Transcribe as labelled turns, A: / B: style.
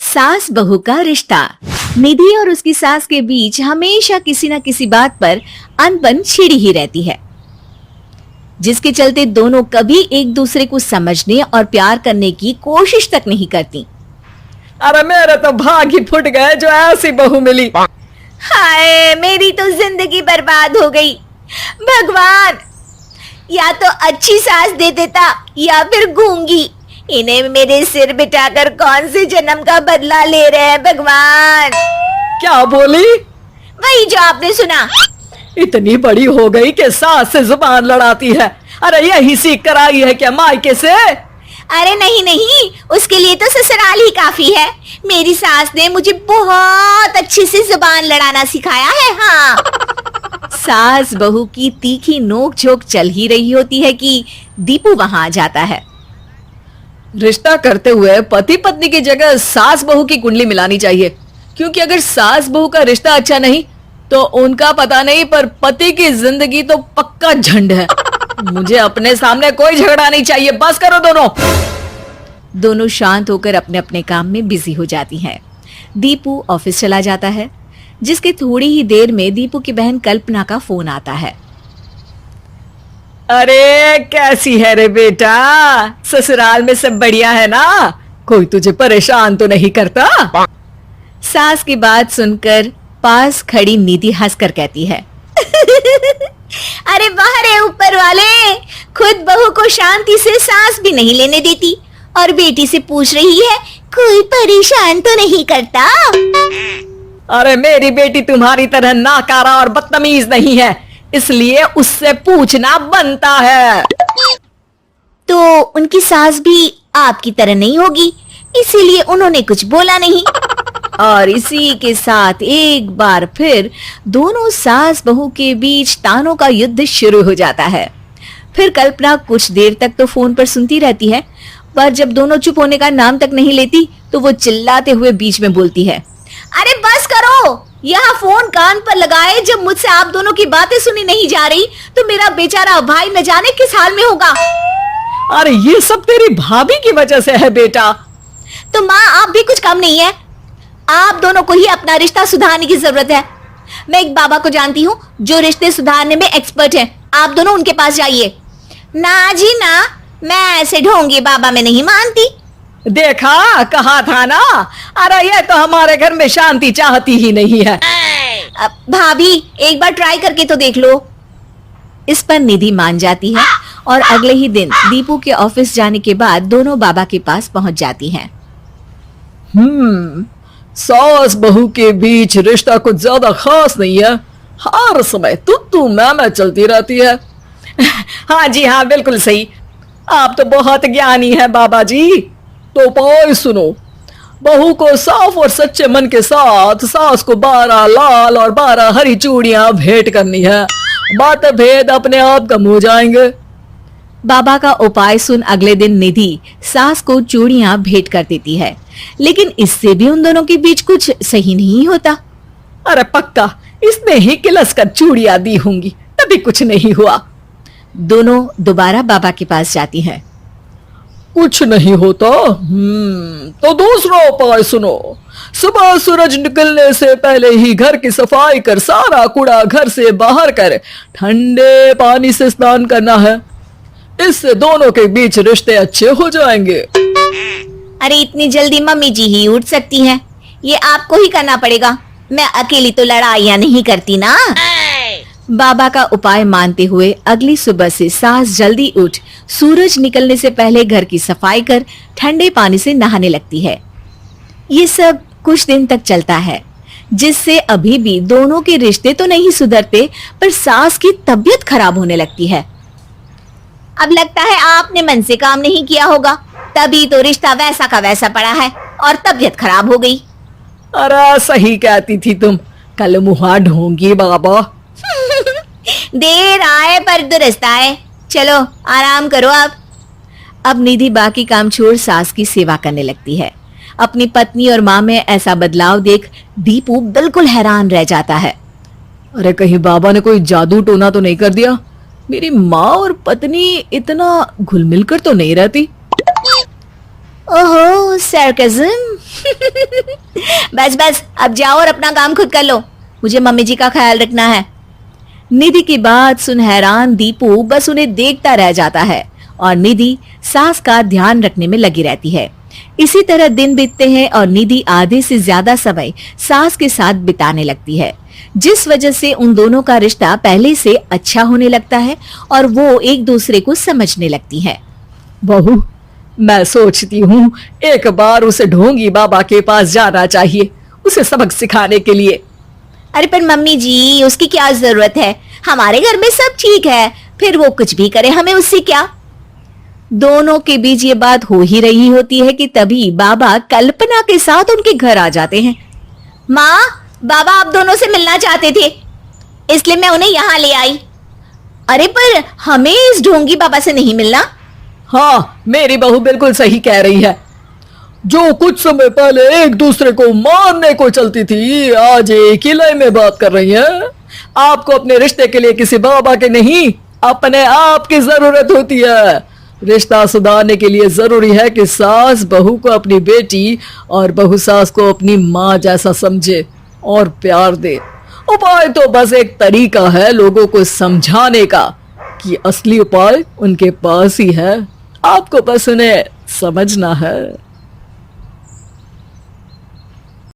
A: सास बहू का रिश्ता। निधि और उसकी सास के बीच हमेशा किसी न किसी बात पर अनबन छिड़ी ही रहती है, जिसके चलते दोनों कभी एक दूसरे को समझने और प्यार करने की कोशिश तक नहीं करती।
B: अरे मेरे तो भाग ही फुट गए जो ऐसी बहू मिली।
A: हाय, मेरी तो जिंदगी बर्बाद हो गई। भगवान, या तो अच्छी सास दे देता या फिर गूंगी। इन्हें मेरे सिर बिठाकर कौन से जन्म का बदला ले रहे हैं भगवान।
B: क्या बोली?
A: वही जो आपने सुना।
B: इतनी बड़ी हो गई कि सास से जुबान लड़ाती है। अरे यही सीख कर आई है क्या मायके से?
A: अरे नहीं नहीं, उसके लिए तो ससुराल ही काफी है। मेरी सास ने मुझे बहुत अच्छे से जुबान लड़ाना सिखाया है। हाँ। सास बहू की तीखी नोक झोंक चल ही रही होती है कि दीपू वहां आ जाता है।
B: रिश्ता करते हुए पति पत्नी की जगह सास बहू की कुंडली मिलानी चाहिए, क्योंकि अगर सास बहू का रिश्ता अच्छा नहीं तो उनका पता नहीं, पर पति की जिंदगी तो पक्का झंड है। मुझे अपने सामने कोई झगड़ा नहीं चाहिए, बस करो दोनों।
A: दोनों शांत होकर अपने अपने काम में बिजी हो जाती हैं। दीपू ऑफिस चला जाता है, जिसके थोड़ी ही देर में दीपू की बहन कल्पना का फोन आता है।
B: अरे कैसी है रे बेटा? ससुराल में सब बढ़िया है ना? कोई तुझे परेशान तो नहीं करता?
A: सास की बात सुनकर पास खड़ी निधि हंसकर कहती है, अरे वाह रे ऊपर वाले, खुद बहू को शांति से सांस भी नहीं लेने देती और बेटी से पूछ रही है कोई परेशान तो नहीं करता।
B: अरे मेरी बेटी तुम्हारी तरह नाकारा और बदतमीज नहीं है, इसलिए उससे पूछना बनता है।
A: तो उनकी सास भी आपकी तरह नहीं होगी, इसीलिए उन्होंने कुछ बोला नहीं। और इसी के साथ एक बार फिर दोनों सास बहू के बीच तानों का युद्ध शुरू हो जाता है। फिर कल्पना कुछ देर तक तो फोन पर सुनती रहती है, पर जब दोनों चुप होने का नाम तक नहीं लेती तो वो चिल्लाते हुए बीच में बोलती है, अरे बस करो, यहाँ फोन कान पर लगाए जब मुझसे आप दोनों की बातें सुनी नहीं जा रही तो मेरा बेचारा भाई न जाने किस हाल में होगा।
B: अरे ये सब तेरी भाभी की वजह से है बेटा।
A: तो माँ, आप भी कुछ कम नहीं है। आप दोनों को ही अपना रिश्ता सुधारने की जरूरत है। मैं एक बाबा को जानती हूँ जो रिश्ते सुधारने में एक्सपर्ट हैं। आप दोनों उनके पास जाइए। ना जी ना, मैं ऐसे ढोंगी बाबा में नहीं मानती।
B: देखा, कहा था ना। अरे ये तो हमारे घर में शांति चाहती ही नहीं है।
A: भाभी, एक बार ट्राई करके तो देख लो। इस पर निधि मान जाती है और अगले ही दिन दीपू के ऑफिस जाने के बाद दोनों बाबा के पास पहुंच जाती हैं।
B: सास बहू के बीच रिश्ता कुछ ज्यादा खास नहीं है। हर समय तू मैं चलती रहती है। हाँ जी हाँ, बिल्कुल सही। आप तो बहुत ज्ञानी है बाबा जी। तो पाओ सुनो, बहू को साफ और सच्चे मन के साथ सास को 12 लाल और 12 हरी चूड़ियां भेंट करनी है। बात भेद अपने आप कम हो जाएंगे।
A: बाबा का उपाय सुन अगले दिन निधि सास को चूड़ियां भेंट कर देती है, लेकिन इससे भी उन दोनों के बीच कुछ सही नहीं होता।
B: अरे पक्का इसने ही किलस कर चूड़ियां दी होंगी, तभी कुछ नहीं हुआ।
A: दोनों दोबारा बाबा के पास जाती हैं।
B: कुछ नहीं होता। तो दूसरा उपाय सुनो। सुबह सूरज निकलने से पहले ही घर की सफाई कर सारा कूड़ा घर से बाहर कर ठंडे पानी से स्नान करना है। इससे दोनों के बीच रिश्ते अच्छे हो जाएंगे।
A: अरे इतनी जल्दी मम्मी जी ही उठ सकती हैं? ये आपको ही करना पड़ेगा। मैं अकेली तो लड़ाइयाँ नहीं करती ना। बाबा का उपाय मानते हुए अगली सुबह से सास जल्दी उठ सूरज निकलने से पहले घर की सफाई कर ठंडे पानी से नहाने लगती है। ये सब कुछ दिन तक चलता है, जिससे अभी भी दोनों के रिश्ते तो नहीं सुधरते, पर सास की तबीयत खराब होने लगती है। अब लगता है आपने मन से काम नहीं किया होगा, तभी तो रिश्ता वैसा का वैसा पड़ा है और तबीयत खराब हो गई।
B: अरे सही कहती थी तुम, कल मुहा ढोंगी बाबा।
A: देर आए पर दुरुस्त आए। चलो आराम करो अब निधि बाकी काम छोड़ सास की सेवा करने लगती है। अपनी पत्नी और माँ में ऐसा बदलाव देख दीपू बिल्कुल हैरान रह जाता है।
B: अरे कहीं बाबा ने कोई जादू टोना तो नहीं कर दिया? मेरी माँ और पत्नी इतना घुल मिल कर तो नहीं रहती।
A: ओहो सरकज़म। बस बस अब जाओ और अपना काम खुद कर लो, मुझे मम्मी जी का ख्याल रखना है। निधि की बात सुन हैरान दीपू बस उन्हें देखता रह जाता है और निधि सास का ध्यान रखने में लगी रहती है। इसी तरह दिन बीतते हैं और निधि आधे से ज्यादा समय सास के साथ बिताने लगती है, जिस वजह से उन दोनों का रिश्ता पहले से अच्छा होने लगता है और वो एक दूसरे को समझने लगती है।
B: बहू, मैं सोचती हूँ एक बार उसे ढोंगी बाबा के पास जाना चाहिए, उसे सबक सिखाने के लिए।
A: अरे पर मम्मी जी उसकी क्या जरूरत है, हमारे घर में सब ठीक है, फिर वो कुछ भी करे हमें उससे क्या। दोनों के बीच ये बात हो ही रही होती है कि तभी बाबा कल्पना के साथ उनके घर आ जाते हैं। माँ, बाबा आप दोनों से मिलना चाहते थे, इसलिए मैं उन्हें यहाँ ले आई। अरे पर हमें इस ढोंगी बाबा से नहीं मिलना।
B: हाँ, मेरी बहू बिल्कुल सही कह रही है। जो कुछ समय पहले एक दूसरे को मारने को चलती थी, आज एक ही लय में बात कर रही है। आपको अपने रिश्ते के लिए किसी बाबा के नहीं, अपने आप की जरूरत होती है। रिश्ता सुधारने के लिए जरूरी है कि सास बहू को अपनी बेटी और बहू सास को अपनी माँ जैसा समझे और प्यार दे। उपाय तो बस एक तरीका है लोगों को समझाने का कि असली उपाय उनके पास ही है, आपको बस उन्हें समझना है।